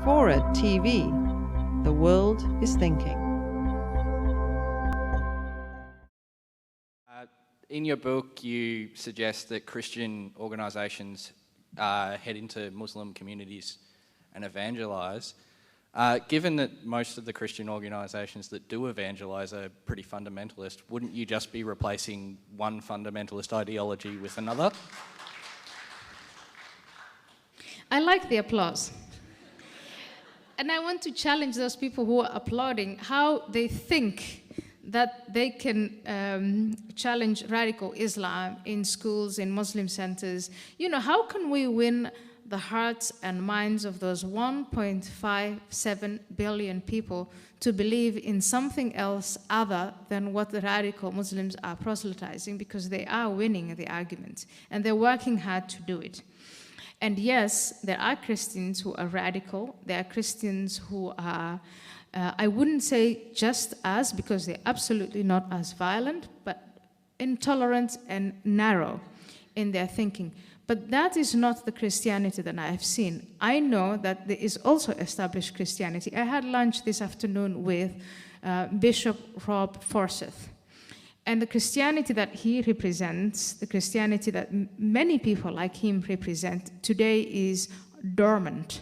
Fora TV. The world is thinking. In your book, you suggest that Christian organisations head into Muslim communities and evangelise. Given that most of the Christian organisations that do evangelise are pretty fundamentalist, wouldn't you just be replacing one fundamentalist ideology with another? I like the applause. And I want to challenge those people who are applauding how they think that they can challenge radical Islam in schools, in Muslim centers. You know, how can we win the hearts and minds of those 1.57 billion people to believe in something else other than what the radical Muslims are proselytizing, because they are winning the argument and they're working hard to do it. And yes, there are Christians who are radical. There are Christians who are, I wouldn't say just as, because they're absolutely not as violent, but intolerant and narrow in their thinking. But that is not the Christianity that I have seen. I know that there is also established Christianity. I had lunch this afternoon with Bishop Rob Forsyth. And the Christianity that he represents, the Christianity that many people like him represent, today is dormant.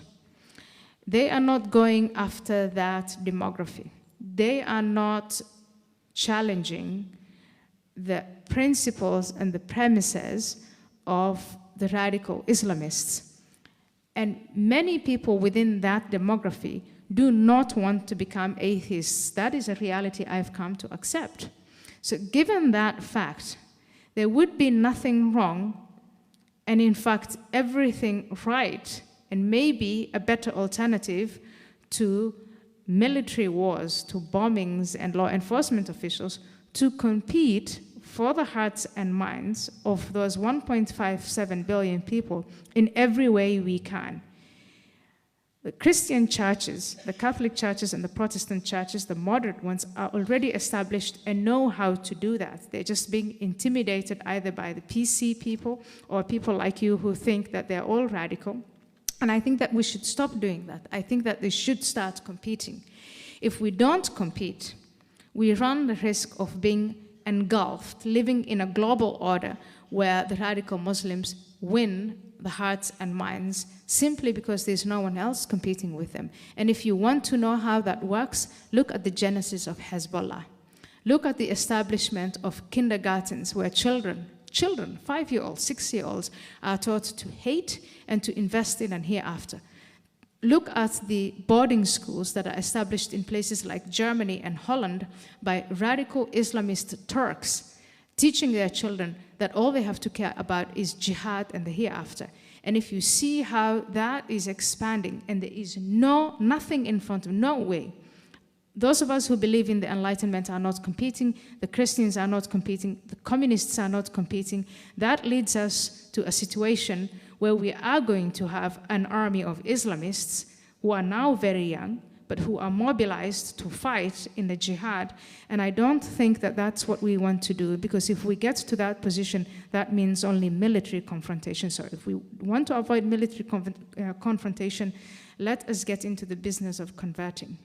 They are not going after that demography. They are not challenging the principles and the premises of the radical Islamists. And many people within that demography do not want to become atheists. That is a reality I've come to accept. So given that fact, there would be nothing wrong, and in fact, everything right, and maybe a better alternative to military wars, to bombings and law enforcement officials, to compete for the hearts and minds of those 1.57 billion people in every way we can. The Christian churches, the Catholic churches and the Protestant churches, the moderate ones, are already established and know how to do that. They're just being intimidated either by the PC people or people like you who think that they're all radical. And I think that we should stop doing that. I think that they should start competing. If we don't compete, we run the risk of being engulfed, living in a global order where the radical Muslims win the hearts and minds simply because there's no one else competing with them. And if you want to know how that works, look at the genesis of Hezbollah. Look at the establishment of kindergartens where children, 5-year-olds, 6-year-olds, are taught to hate and to invest in an hereafter. Look at the boarding schools that are established in places like Germany and Holland by radical Islamist Turks, teaching their children that all they have to care about is jihad and the hereafter. And if you see how that is expanding and there is nothing in front of, no way. Those of us who believe in the Enlightenment are not competing, the Christians are not competing, the communists are not competing. That leads us to a situation where we are going to have an army of Islamists who are now very young, but who are mobilized to fight in the jihad. And I don't think that that's what we want to do, because if we get to that position, that means only military confrontation. So if we want to avoid military confrontation, let us get into the business of converting.